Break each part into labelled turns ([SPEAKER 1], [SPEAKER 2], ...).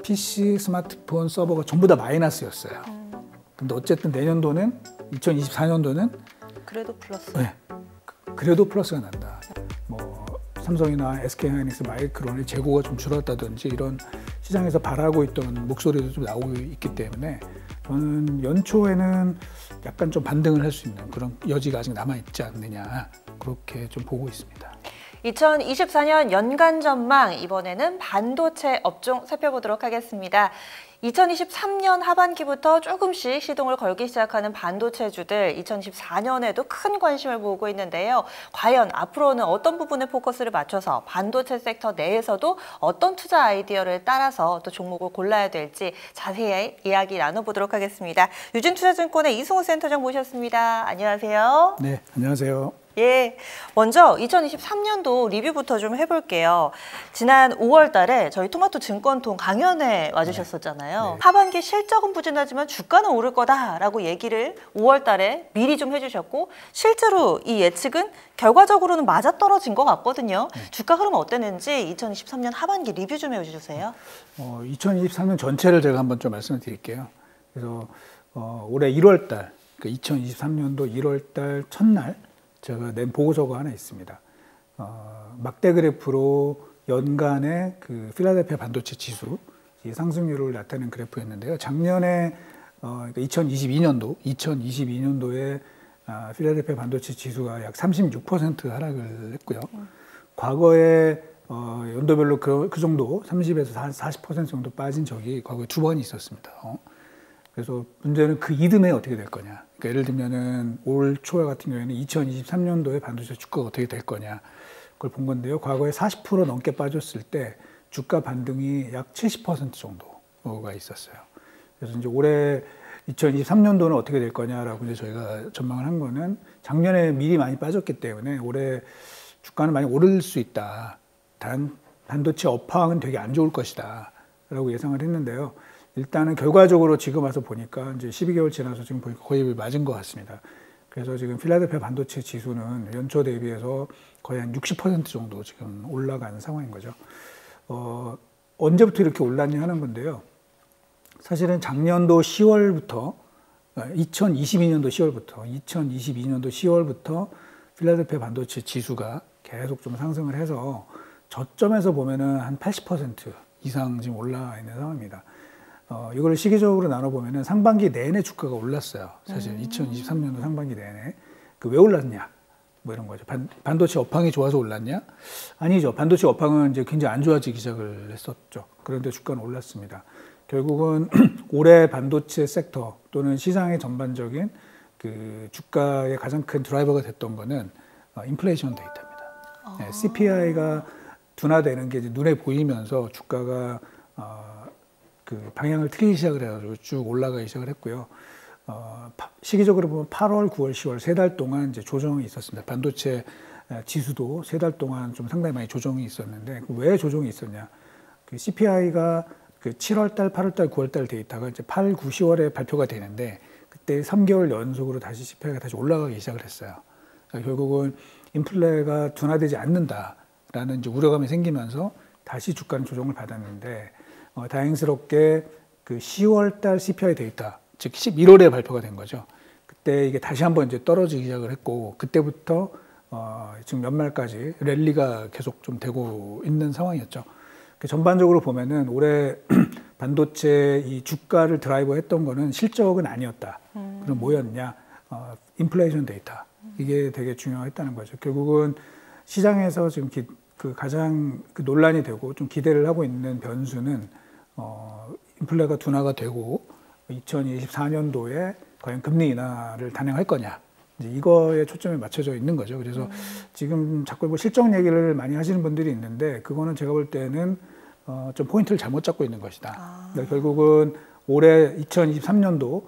[SPEAKER 1] PC, 스마트폰, 서버가 전부 다 마이너스였어요. 근데 어쨌든 내년도는 2024년도는
[SPEAKER 2] 그래도 플러스.
[SPEAKER 1] 네, 그래도 플러스가 난다. 뭐 삼성이나 SK하이닉스, 마이크론의 재고가 좀 줄었다든지 이런 시장에서 바라고 있던 목소리도 좀 나오고 있기 때문에 저는 연초에는 약간 좀 반등을 할 수 있는 그런 여지가 아직 남아있지 않느냐 그렇게 좀 보고 있습니다.
[SPEAKER 2] 2024년 연간 전망, 이번에는 반도체 업종 살펴보도록 하겠습니다. 2023년 하반기부터 조금씩 시동을 걸기 시작하는 반도체주들 2024년에도 큰 관심을 모으고 있는데요. 과연 앞으로는 어떤 부분에 포커스를 맞춰서 반도체 섹터 내에서도 어떤 투자 아이디어를 따라서 또 종목을 골라야 될지 자세히 이야기 나눠보도록 하겠습니다. 유진투자증권의 이승우 센터장 모셨습니다. 안녕하세요.
[SPEAKER 1] 네, 안녕하세요.
[SPEAKER 2] 예, 먼저 2023년도 리뷰부터 좀 해볼게요. 지난 5월 달에 저희 토마토 증권통 강연에 와주셨었잖아요. 네. 하반기 실적은 부진하지만 주가는 오를 거다라고 얘기를 5월 달에 미리 좀 해주셨고 실제로 이 예측은 결과적으로는 맞아떨어진 것 같거든요. 네. 주가 흐름 어땠는지 2023년 하반기 리뷰 좀 해주세요.
[SPEAKER 1] 2023년 전체를 제가 한번 좀 말씀을 드릴게요. 그래서 올해 1월 달, 그 2023년도 1월 달 첫날 제가 낸 보고서가 하나 있습니다. 막대 그래프로 연간의 그 필라델피아 반도체 지수 이 상승률을 나타낸 그래프였는데요. 작년에 2022년도에 필라델피아 반도체 지수가 약 36% 하락을 했고요. 과거에 연도별로 그 정도 30에서 40% 정도 빠진 적이 과거에 2번 있었습니다. 그래서 문제는 그 이듬해 어떻게 될 거냐. 그러니까 예를 들면은 올 초 같은 경우에는 2023년도에 반도체 주가가 어떻게 될 거냐. 그걸 본 건데요. 과거에 40% 넘게 빠졌을 때 주가 반등이 약 70% 정도가 있었어요. 그래서 이제 올해 2023년도는 어떻게 될 거냐라고 이제 저희가 전망을 한 거는 작년에 미리 많이 빠졌기 때문에 올해 주가는 많이 오를 수 있다. 단 반도체 업황은 되게 안 좋을 것이다. 라고 예상을 했는데요. 일단은 결과적으로 지금 와서 보니까 이제 12개월 지나서 지금 거의 맞은 것 같습니다. 그래서 지금 필라델피아 반도체 지수는 연초 대비해서 거의 한 60% 정도 지금 올라간 상황인 거죠. 언제부터 이렇게 올랐냐 하는 건데요. 사실은 작년도 10월부터 2022년도 10월부터 필라델피아 반도체 지수가 계속 좀 상승을 해서 저점에서 보면은 한 80% 이상 지금 올라 있는 상황입니다. 이걸 시기적으로 나눠보면은 상반기 내내 주가가 올랐어요. 사실 2023년도 상반기 내내. 왜 올랐냐? 뭐 이런 거죠. 반도체 업황이 좋아서 올랐냐? 아니죠. 반도체 업황은 이제 굉장히 안 좋아지기 시작을 했었죠. 그런데 주가는 올랐습니다. 결국은 올해 반도체 섹터 또는 시장의 전반적인 그 주가의 가장 큰 드라이버가 됐던 거는 인플레이션 데이터입니다. 네, CPI가 둔화되는 게 이제 눈에 보이면서 주가가 그 방향을 틀기 시작을 해가지고 쭉 올라가기 시작을 했고요. 시기적으로 보면 8월, 9월, 10월 세 달 동안 이제 조정이 있었습니다. 반도체 지수도 세 달 동안 좀 상당히 많이 조정이 있었는데 왜 조정이 있었냐? 그 CPI가 그 7월 달, 8월 달, 9월 달 데이터가 이제 8, 9, 10월에 발표가 되는데 그때 3개월 연속으로 다시 CPI가 다시 올라가기 시작을 했어요. 그러니까 결국은 인플레가 둔화되지 않는다라는 이제 우려감이 생기면서 다시 주가는 조정을 받았는데. 다행스럽게 그 10월 달 CPI 데이터, 즉 11월에 발표가 된 거죠. 그때 이게 다시 한번 이제 떨어지기 시작을 했고, 그때부터 지금 연말까지 랠리가 계속 좀 되고 있는 상황이었죠. 전반적으로 보면은 올해 반도체 이 주가를 드라이버 했던 거는 실적은 아니었다. 그럼 뭐였냐? 인플레이션 데이터. 이게 되게 중요했다는 거죠. 결국은 시장에서 지금 그 가장 그 논란이 되고 좀 기대를 하고 있는 변수는 인플레가 둔화가 되고 2024년도에 과연 금리 인하를 단행할 거냐 이제 이거에 초점이 맞춰져 있는 거죠. 그래서 지금 자꾸 뭐 실적 얘기를 많이 하시는 분들이 있는데 그거는 제가 볼 때는 좀 포인트를 잘못 잡고 있는 것이다. 그러니까 결국은 올해 2023년도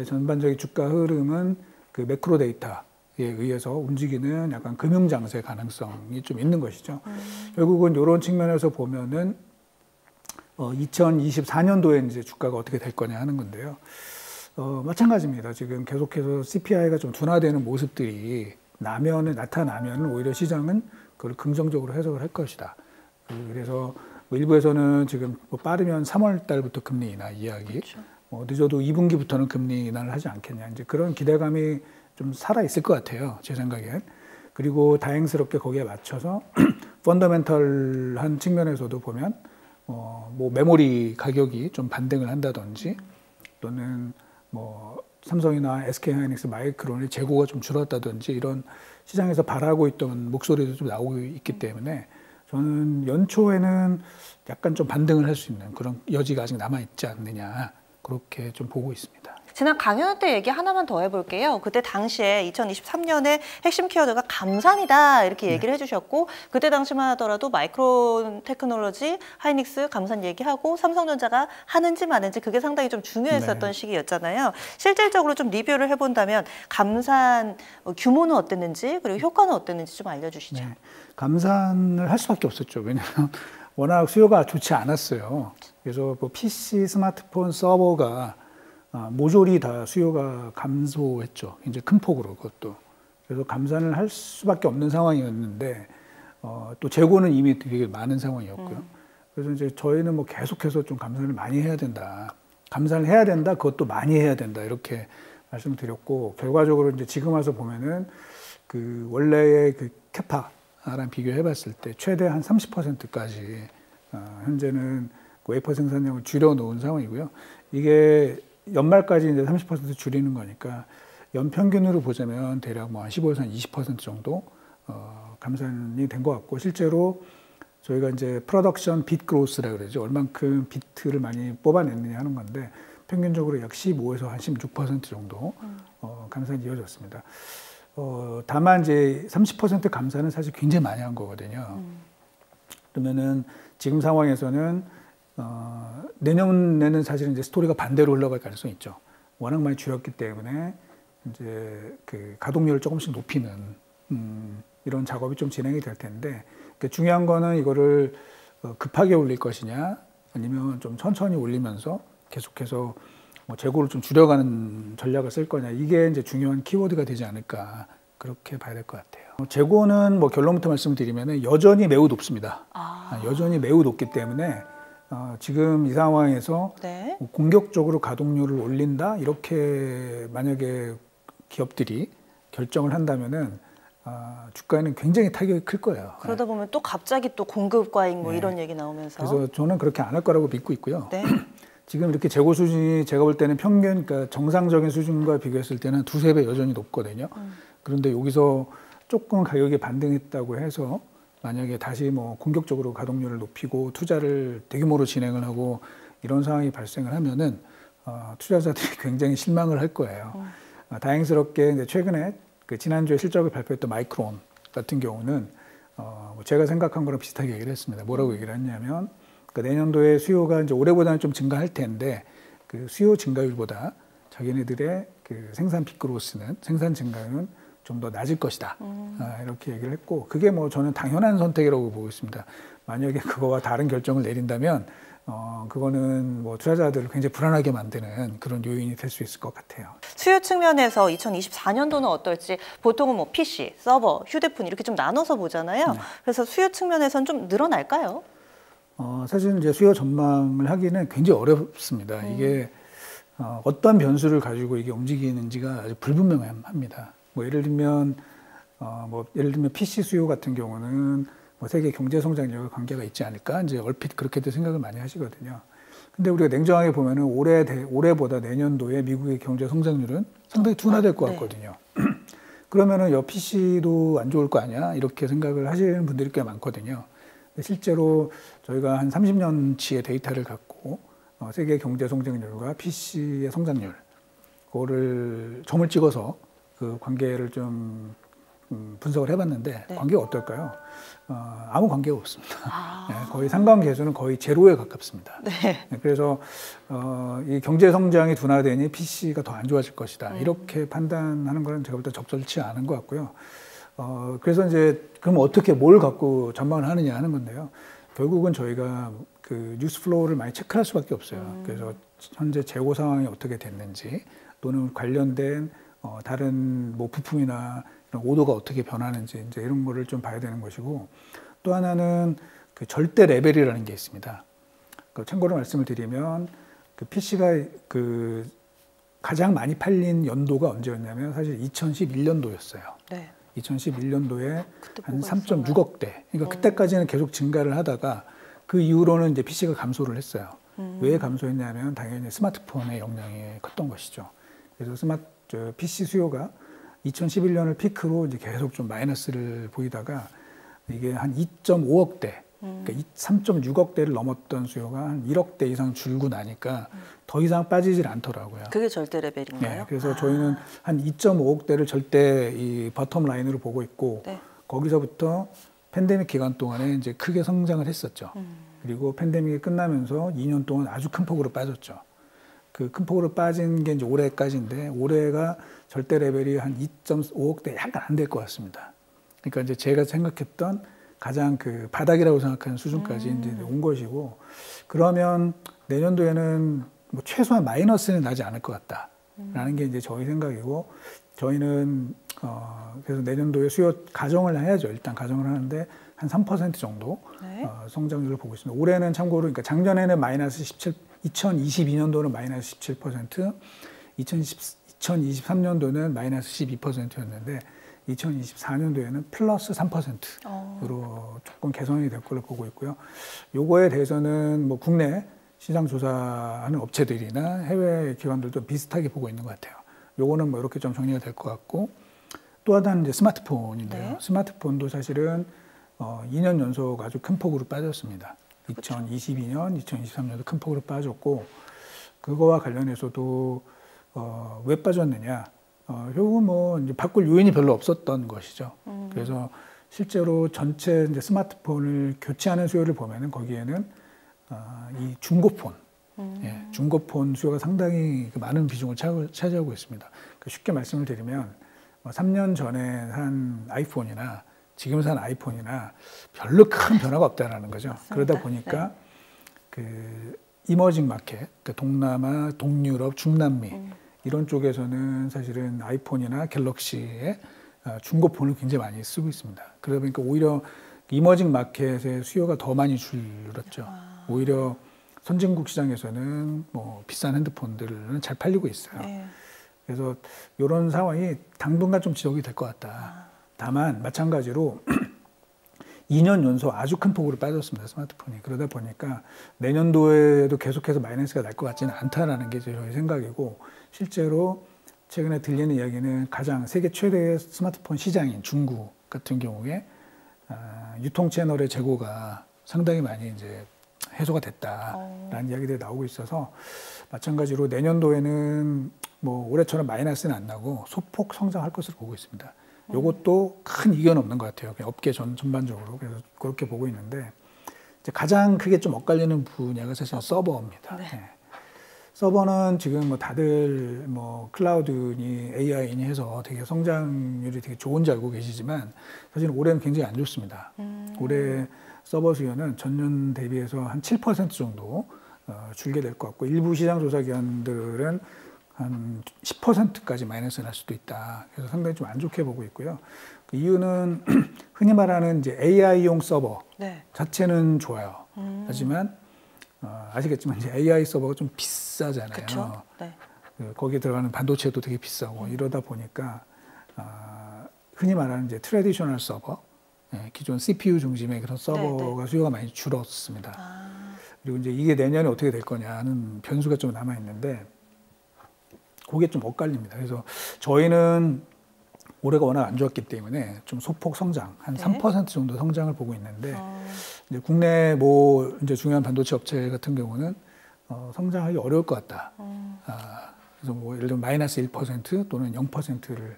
[SPEAKER 1] 전반적인 주가 흐름은 그 매크로 데이터에 의해서 움직이는 약간 금융 장세 가능성이 좀 있는 것이죠. 결국은 이런 측면에서 보면은 2024년도에 이제 주가가 어떻게 될 거냐 하는 건데요. 마찬가지입니다. 지금 계속해서 CPI가 좀 둔화되는 모습들이 나타나면은 오히려 시장은 그걸 긍정적으로 해석을 할 것이다. 그래서 뭐 일부에서는 지금 뭐 빠르면 3월 달부터 금리 인하 이야기,
[SPEAKER 2] 그렇죠.
[SPEAKER 1] 늦어도 2분기부터는 금리 인하를 하지 않겠냐. 이제 그런 기대감이 좀 살아 있을 것 같아요. 제 생각엔. 그리고 다행스럽게 거기에 맞춰서 펀더멘털한 측면에서도 보면 뭐 메모리 가격이 좀 반등을 한다든지 또는 뭐 삼성이나 SK하이닉스, 마이크론의 재고가 좀 줄었다든지 이런 시장에서 바라고 있던 목소리도 좀 나오고 있기 때문에 저는 연초에는 약간 좀 반등을 할 수 있는 그런 여지가 아직 남아 있지 않느냐 그렇게 좀 보고 있습니다.
[SPEAKER 2] 지난 강연 때 얘기 하나만 더 해볼게요. 그때 당시에 2023년에 핵심 키워드가 감산이다 이렇게 얘기를 해주셨고 그때 당시만 하더라도 마이크론 테크놀로지, 하이닉스 감산 얘기하고 삼성전자가 하는지 마는지 그게 상당히 좀 중요했었던 시기였잖아요. 실질적으로 좀 리뷰를 해본다면 감산 규모는 어땠는지 그리고 효과는 어땠는지 좀 알려주시죠.
[SPEAKER 1] 네. 감산을 할 수밖에 없었죠. 왜냐하면 워낙 수요가 좋지 않았어요. 그래서 뭐 PC, 스마트폰, 서버가 모조리 다 수요가 감소했죠. 이제 큰 폭으로 그것도. 그래서 감산을 할 수밖에 없는 상황이었는데 또 재고는 이미 되게 많은 상황이었고요. 그래서 이제 저희는 뭐 계속해서 좀 감산을 많이 해야 된다. 감산을 해야 된다. 그것도 많이 해야 된다. 이렇게 말씀드렸고 결과적으로 이제 지금 와서 보면은 그 원래의 그 캐파랑 비교해봤을 때 최대 한 30%까지 현재는 그 웨이퍼 생산량을 줄여놓은 상황이고요. 이게 연말까지 이제 30% 줄이는 거니까 연평균으로 보자면 대략 뭐 한 15에서 한 20% 정도 감산이 된 것 같고 실제로 저희가 이제 프로덕션 빗 그로스라 그러죠. 얼만큼 비트를 많이 뽑아냈느냐 하는 건데 평균적으로 약 15에서 한 16% 정도 감산이 이어졌습니다. 다만 이제 30% 감산은 사실 굉장히 많이 한 거거든요. 그러면은 지금 상황에서는 내년에는 사실은 이제 스토리가 반대로 흘러갈 가능성이 있죠. 워낙 많이 줄였기 때문에 이제 그 가동률을 조금씩 높이는 이런 작업이 좀 진행이 될 텐데 중요한 거는 이거를 급하게 올릴 것이냐 아니면 좀 천천히 올리면서 계속해서 뭐 재고를 좀 줄여가는 전략을 쓸 거냐 이게 이제 중요한 키워드가 되지 않을까 그렇게 봐야 될 것 같아요. 재고는 뭐 결론부터 말씀드리면 여전히 매우 높습니다. 여전히 매우 높기 때문에 지금 이 상황에서
[SPEAKER 2] 네.
[SPEAKER 1] 공격적으로 가동률을 올린다 이렇게 만약에 기업들이 결정을 한다면은 주가에는 굉장히 타격이 클 거예요.
[SPEAKER 2] 그러다 보면 또 갑자기 또 공급 과잉 뭐
[SPEAKER 1] 네.
[SPEAKER 2] 이런 얘기 나오면서
[SPEAKER 1] 그래서 저는 그렇게 안 할 거라고 믿고 있고요.
[SPEAKER 2] 네.
[SPEAKER 1] 지금 이렇게 재고 수준이 제가 볼 때는 평균 그러니까 정상적인 수준과 비교했을 때는 두세 배 여전히 높거든요. 그런데 여기서 조금 가격이 반등했다고 해서 만약에 다시 뭐 공격적으로 가동률을 높이고 투자를 대규모로 진행을 하고 이런 상황이 발생을 하면은 투자자들이 굉장히 실망을 할 거예요. 다행스럽게 이제 최근에 그 지난주에 실적을 발표했던 마이크론 같은 경우는 제가 생각한 거랑 비슷하게 얘기를 했습니다. 뭐라고 얘기를 했냐면 그 내년도에 수요가 이제 올해보다는 좀 증가할 텐데 그 수요 증가율보다 자기네들의 그 생산 빅그로스는 생산 증가율은 좀 더 낮을 것이다. 이렇게 얘기를 했고 그게 뭐 저는 당연한 선택이라고 보고 있습니다. 만약에 그거와 다른 결정을 내린다면 그거는 뭐 투자자들을 굉장히 불안하게 만드는 그런 요인이 될 수 있을 것 같아요.
[SPEAKER 2] 수요 측면에서 2024년도는 어떨지 보통은 뭐 PC, 서버, 휴대폰 이렇게 좀 나눠서 보잖아요. 그래서 수요 측면에서는 좀 늘어날까요?
[SPEAKER 1] 사실 이제 수요 전망을 하기는 굉장히 어렵습니다. 이게 어떤 변수를 가지고 이게 움직이는지가 아주 불분명합니다. 뭐 예를 들면 PC 수요 같은 경우는 뭐 세계 경제 성장률과 관계가 있지 않을까 이제 얼핏 그렇게도 생각을 많이 하시거든요. 근데 우리가 냉정하게 보면은 올해보다 내년도에 미국의 경제 성장률은 상당히 둔화될 것 같거든요. 그러면은 PC도 안 좋을 거 아니야 이렇게 생각을 하시는 분들이 꽤 많거든요. 근데 실제로 저희가 한 30년치의 데이터를 갖고 세계 경제 성장률과 PC의 성장률 그거를 점을 찍어서 그 관계를 좀 분석을 해봤는데 관계가 어떨까요? 아무 관계가 없습니다. 네, 거의 상관계수는 거의 제로에 가깝습니다. 그래서 이 경제 성장이 둔화되니 PC가 더 안 좋아질 것이다. 이렇게 판단하는 거는 제가 볼 때 적절치 않은 것 같고요. 그래서 이제 그럼 어떻게 뭘 갖고 전망을 하느냐 하는 건데요. 결국은 저희가 그 뉴스 플로우를 많이 체크할 수밖에 없어요. 그래서 현재 재고 상황이 어떻게 됐는지 또는 관련된 다른 뭐 부품이나 이런 오더가 어떻게 변하는지 이제 이런 거를 좀 봐야 되는 것이고 또 하나는 그 절대 레벨이라는 게 있습니다. 그 참고로 말씀을 드리면 그 PC가 그 가장 많이 팔린 연도가 언제였냐면 사실 2011년도였어요.
[SPEAKER 2] 네.
[SPEAKER 1] 2011년도에 한
[SPEAKER 2] 뭐가
[SPEAKER 1] 3.6억 대. 그러니까 그때까지는 계속 증가를 하다가 그 이후로는 이제 PC가 감소를 했어요. 왜 감소했냐면 당연히 스마트폰의 영향이 컸던 것이죠. 그래서 PC 수요가 2011년을 피크로 이제 계속 좀 마이너스를 보이다가 이게 한 2.5억 대, 그러니까 3.6억 대를 넘었던 수요가 한 1억 대 이상 줄고 나니까 더 이상 빠지질 않더라고요.
[SPEAKER 2] 그게 절대 레벨인가요?
[SPEAKER 1] 네, 그래서 저희는 한 2.5억 대를 절대 이 버텀 라인으로 보고 있고
[SPEAKER 2] 네.
[SPEAKER 1] 거기서부터 팬데믹 기간 동안에 이제 크게 성장을 했었죠. 그리고 팬데믹이 끝나면서 2년 동안 아주 큰 폭으로 빠졌죠. 그 큰 폭으로 빠진 게 이제 올해까지인데 올해가 절대 레벨이 한 2.5억 대 약간 안 될 것 같습니다. 그러니까 이제 제가 생각했던 가장 그 바닥이라고 생각하는 수준까지 이제 온 것이고 그러면 내년도에는 뭐 최소한 마이너스는 나지 않을 것 같다라는 게 이제 저희 생각이고 저희는 그래서 내년도에 수요 가정을 해야죠. 일단 가정을 하는데 한 3% 정도
[SPEAKER 2] 네.
[SPEAKER 1] 성장률을 보고 있습니다. 올해는 참고로 그러니까 작년에는 마이너스 17, 2022년도는 마이너스 17%, 2023년도는 마이너스 12%였는데 2024년도에는 플러스 3%로 조금 개선이 될 걸로 보고 있고요. 요거에 대해서는 뭐 국내 시장 조사하는 업체들이나 해외 기관들도 비슷하게 보고 있는 것 같아요. 요거는 뭐 이렇게 좀 정리가 될 것 같고 또 하나는 이제 스마트폰인데요.
[SPEAKER 2] 네.
[SPEAKER 1] 스마트폰도 사실은 2년 연속 아주 큰 폭으로 빠졌습니다. 2022년, 2023년도 큰 폭으로 빠졌고 그거와 관련해서도 왜 빠졌느냐? 결국은 뭐 이제 바꿀 요인이 별로 없었던 것이죠. 그래서 실제로 전체 이제 스마트폰을 교체하는 수요를 보면은 거기에는 이 중고폰, 예, 중고폰 수요가 상당히 많은 비중을 차지하고 있습니다. 쉽게 말씀을 드리면 3년 전에 산 아이폰이나 지금 산 아이폰이나 별로 큰 변화가 없다라는 거죠.
[SPEAKER 2] 맞습니다.
[SPEAKER 1] 그러다 보니까 그 이머징 마켓, 그 동남아, 동유럽, 중남미 이런 쪽에서는 사실은 아이폰이나 갤럭시의 중고폰을 굉장히 많이 쓰고 있습니다. 그러다 보니까 오히려 이머징 마켓의 수요가 더 많이 줄었죠. 오히려 선진국 시장에서는 뭐 비싼 핸드폰들은 잘 팔리고 있어요.
[SPEAKER 2] 네.
[SPEAKER 1] 그래서 이런 상황이 당분간 좀 지속이 될 것 같다. 다만 마찬가지로 2년 연속 아주 큰 폭으로 빠졌습니다. 스마트폰이. 그러다 보니까 내년도에도 계속해서 마이너스가 날 것 같지는 않다라는 게 저희 생각이고 실제로 최근에 들리는 이야기는 가장 세계 최대의 스마트폰 시장인 중국 같은 경우에 유통 채널의 재고가 상당히 많이 이제 해소가 됐다라는 이야기들이 나오고 있어서 마찬가지로 내년도에는 뭐 올해처럼 마이너스는 안 나고 소폭 성장할 것으로 보고 있습니다. 요것도 큰 이견은 없는 것 같아요. 그냥 업계 전반적으로. 그래서 그렇게 보고 있는데 이제 가장 크게 좀 엇갈리는 분야가 사실 서버입니다.
[SPEAKER 2] 네.
[SPEAKER 1] 네. 서버는 지금 뭐 다들 뭐 클라우드니 AI니 해서 되게 성장률이 되게 좋은지 알고 계시지만 사실 올해는 굉장히 안 좋습니다. 올해 서버 수요는 전년 대비해서 한 7% 정도 줄게 될 것 같고 일부 시장 조사 기관들은 한 10%까지 마이너스 날 수도 있다. 그래서 상당히 좀 안 좋게 보고 있고요. 그 이유는 흔히 말하는 이제 AI용 서버
[SPEAKER 2] 네.
[SPEAKER 1] 자체는 좋아요. 하지만 아시겠지만 이제 AI 서버가 좀 비싸잖아요.
[SPEAKER 2] 그렇죠. 네.
[SPEAKER 1] 거기에 들어가는 반도체도 되게 비싸고 이러다 보니까 흔히 말하는 이제 트래디셔널 서버, 기존 CPU 중심의 그런 서버가 수요가 많이 줄었습니다. 그리고 이제 이게 내년에 어떻게 될 거냐는 변수가 좀 남아 있는데. 그게 좀 엇갈립니다. 그래서 저희는 올해가 워낙 안 좋았기 때문에 좀 소폭 성장, 한 3% 정도 성장을 보고 있는데 이제 국내 뭐 이제 중요한 반도체 업체 같은 경우는 성장하기 어려울 것 같다. 그래서 뭐 예를 들면 마이너스 1% 또는 0%를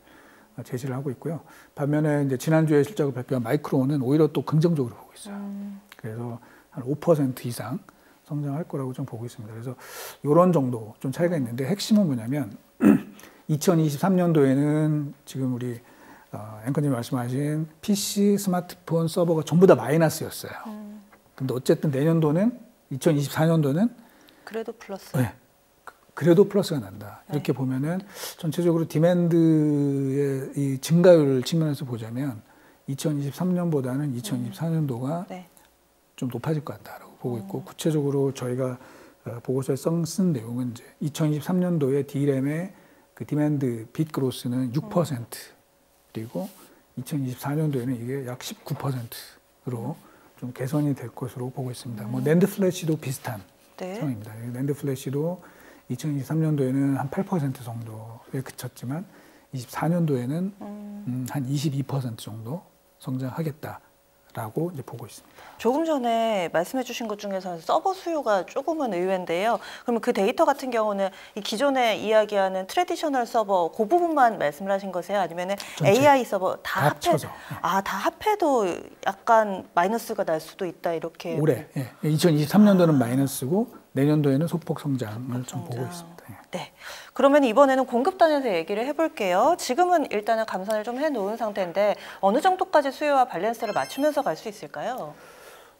[SPEAKER 1] 제시를 하고 있고요. 반면에 이제 지난주에 실적을 발표한 마이크론은 오히려 또 긍정적으로 보고 있어요. 그래서 한 5% 이상 성장할 거라고 좀 보고 있습니다. 그래서 이런 정도 좀 차이가 있는데 핵심은 뭐냐면 2023년도에는 지금 우리 앵커님 말씀하신 PC, 스마트폰, 서버가 전부 다 마이너스였어요. 근데 어쨌든 내년도는 2024년도는
[SPEAKER 2] 그래도 플러스.
[SPEAKER 1] 네, 그래도 플러스가 난다. 이렇게 보면은 전체적으로 디맨드의 이 증가율 측면에서 보자면 2023년보다는 2024년도가 좀 높아질 것 같다라고 보고 있고 구체적으로 저희가 보고서에 쓴 내용은 이제 2023년도에 D램의 그 디맨드 빗 그로스는 6% 그리고 2024년도에는 이게 약 19%로 좀 개선이 될 것으로 보고 있습니다. 뭐 낸드 플래시도 비슷한
[SPEAKER 2] 네.
[SPEAKER 1] 상황입니다. 낸드 플래시도 2023년도에는 한 8% 정도에 그쳤지만 24년도에는 한 22% 정도 성장하겠다라고 이제 보고 있습니다.
[SPEAKER 2] 조금 전에 말씀해 주신 것 중에서 서버 수요가 조금은 의외인데요. 그러면 그 데이터 같은 경우는 이 기존에 이야기하는 트래디셔널 서버 그 부분만 말씀을 하신 거세요? 아니면
[SPEAKER 1] 전체.
[SPEAKER 2] AI 서버 다
[SPEAKER 1] 합쳐서.
[SPEAKER 2] 다 합해도 약간 마이너스가 날 수도 있다 이렇게.
[SPEAKER 1] 올해 2023년도는 마이너스고 내년도에는 소폭 성장을 좀 보고 있습니다.
[SPEAKER 2] 네. 그러면 이번에는 공급단에서 얘기를 해볼게요. 지금은 일단은 감산을 좀 해놓은 상태인데 어느 정도까지 수요와 밸런스를 맞추면서 갈 수 있을까요?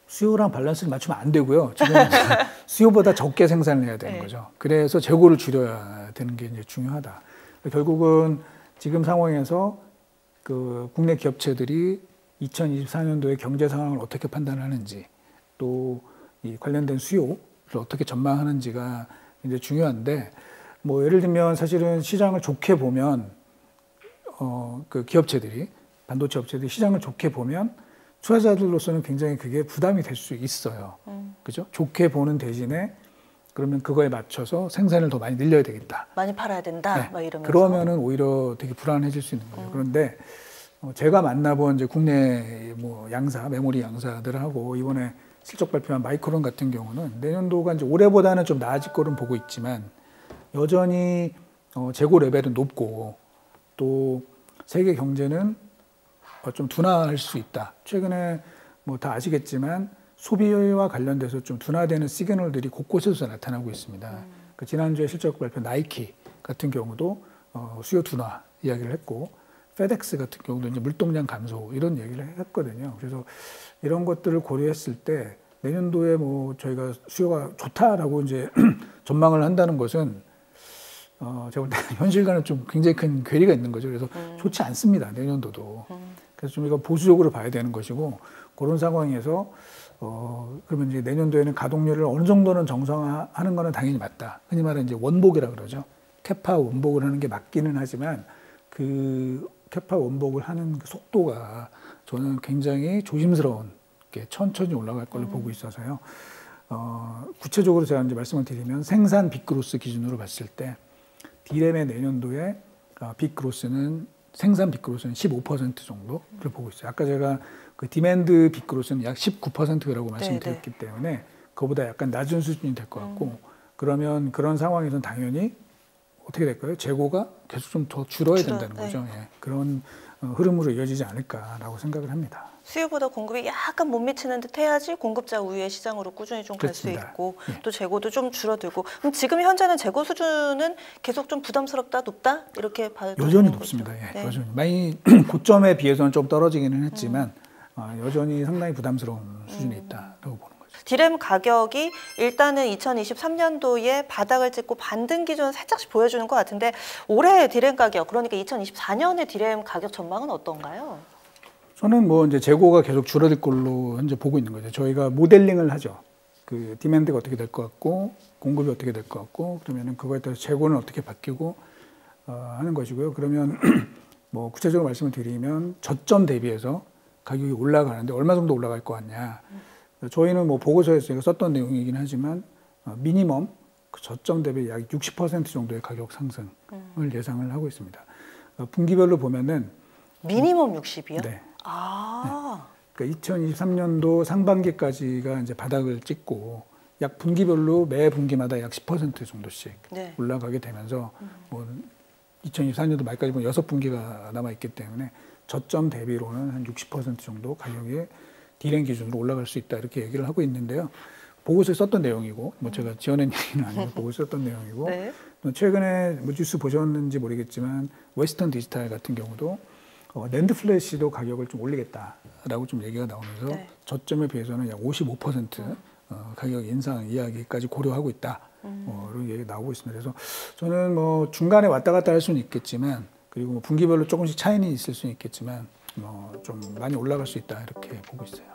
[SPEAKER 1] 수요랑 밸런스를 맞추면 안 되고요. 지금 수요보다 적게 생산을 해야 되는 거죠. 그래서 재고를 줄여야 되는 게 이제 중요하다. 결국은 지금 상황에서 그 국내 기업체들이 2024년도에 경제 상황을 어떻게 판단하는지 또 이 관련된 수요를 어떻게 전망하는지가 이제 중요한데 뭐 예를 들면 사실은 시장을 좋게 보면 그 기업체들이 반도체 업체들이 시장을 좋게 보면 투자자들로서는 굉장히 그게 부담이 될 수 있어요. 그죠? 좋게 보는 대신에 그러면 그거에 맞춰서 생산을 더 많이 늘려야 되겠다.
[SPEAKER 2] 많이 팔아야 된다.
[SPEAKER 1] 네.
[SPEAKER 2] 막 이러면서.
[SPEAKER 1] 그러면은 오히려 되게 불안해질 수 있는 거예요. 그런데 제가 만나본 이제 국내 뭐 양사, 메모리 양사들하고 이번에 실적 발표한 마이크론 같은 경우는 내년도가 이제 올해보다는 좀 나아질 거는 보고 있지만 여전히 재고 레벨은 높고 또 세계 경제는 좀 둔화할 수 있다. 최근에 뭐 다 아시겠지만 소비와 관련돼서 좀 둔화되는 시그널들이 곳곳에서 나타나고 있습니다. 그 지난주에 실적 발표 나이키 같은 경우도 수요 둔화 이야기를 했고 페덱스 같은 경우도 이제 물동량 감소 이런 얘기를 했거든요. 그래서 이런 것들을 고려했을 때 내년도에 뭐 저희가 수요가 좋다라고 이제 전망을 한다는 것은 제가 볼 때 현실과는 좀 굉장히 큰 괴리가 있는 거죠. 그래서 좋지 않습니다. 내년도도. 그래서 좀 이거 보수적으로 봐야 되는 것이고 그런 상황에서 그러면 이제 내년도에는 가동률을 어느 정도는 정상화하는 거는 당연히 맞다. 흔히 말하는 이제 원복이라 그러죠. 캐파 원복을 하는 게 맞기는 하지만 그 캐파 원복을 하는 그 속도가 저는 굉장히 조심스러운 게 천천히 올라갈 걸로 보고 있어서요. 구체적으로 제가 이제 말씀을 드리면 생산 빅그로스 기준으로 봤을 때 D램의 내년도에 빅그로스는 생산 빅그로스는 15% 정도를 보고 있어요. 아까 제가 그 디맨드 빅그로스는 약 19%라고 말씀드렸기 때문에 그거보다 약간 낮은 수준이 될 것 같고 그러면 그런 상황에서는 당연히 어떻게 될까요? 재고가 계속 좀 더 줄어야 된다는 거죠. 예. 그런 흐름으로 이어지지 않을까라고 생각을 합니다.
[SPEAKER 2] 수요보다 공급이 약간 못 미치는 듯 해야지 공급자 우위의 시장으로 꾸준히 좀 갈 수 있고 또 재고도 좀 줄어들고 그럼 지금 현재는 재고 수준은 계속 좀 부담스럽다 높다 이렇게 봐도
[SPEAKER 1] 여전히 높습니다. 예, 네. 여전히 많이 고점에 비해서는 좀 떨어지기는 했지만 여전히 상당히 부담스러운 수준에 있다라고 보는 거죠.
[SPEAKER 2] D램 가격이 일단은 2023년도에 바닥을 찍고 반등 기준을 살짝씩 보여주는 것 같은데 올해 D램 가격 그러니까 2024년에 D램 가격 전망은 어떤가요?
[SPEAKER 1] 저는 뭐 이제 재고가 계속 줄어들 걸로 현재 보고 있는 거죠. 저희가 모델링을 하죠. 그 디맨드가 어떻게 될 것 같고 공급이 어떻게 될 것 같고 그러면은 그거에 따라서 재고는 어떻게 바뀌고 하는 것이고요. 그러면 뭐 구체적으로 말씀을 드리면 저점 대비해서 가격이 올라가는데 얼마 정도 올라갈 것 같냐. 저희는 뭐 보고서에서 제가 썼던 내용이긴 하지만 미니멈 그 저점 대비 약 60% 정도의 가격 상승을 예상을 하고 있습니다. 분기별로 보면은
[SPEAKER 2] 미니멈 60이요?
[SPEAKER 1] 네.
[SPEAKER 2] 아.
[SPEAKER 1] 네. 그러니까 2023년도 상반기까지가 이제 바닥을 찍고 약 분기별로 매 분기마다 약 10% 정도씩
[SPEAKER 2] 네.
[SPEAKER 1] 올라가게 되면서 뭐 2024년도 말까지 보면 6분기가 남아 있기 때문에 저점 대비로는 한 60% 정도 가격이 D램 기준으로 올라갈 수 있다 이렇게 얘기를 하고 있는데요. 보고서에 썼던 내용이고 뭐 제가 지어낸 얘기는 아니고 보고서에 썼던 내용이고
[SPEAKER 2] 네.
[SPEAKER 1] 최근에 뭐 뉴스 보셨는지 모르겠지만 웨스턴 디지털 같은 경우도 낸드 플래시도 가격을 좀 올리겠다라고 좀 얘기가 나오면서
[SPEAKER 2] 네.
[SPEAKER 1] 저점에 비해서는 약 55% 가격 인상 이야기까지 고려하고 있다. 이런 얘기가 나오고 있습니다. 그래서 저는 뭐 중간에 왔다 갔다 할 수는 있겠지만 그리고 뭐 분기별로 조금씩 차이는 있을 수는 있겠지만 좀 많이 올라갈 수 있다 이렇게 보고 있어요.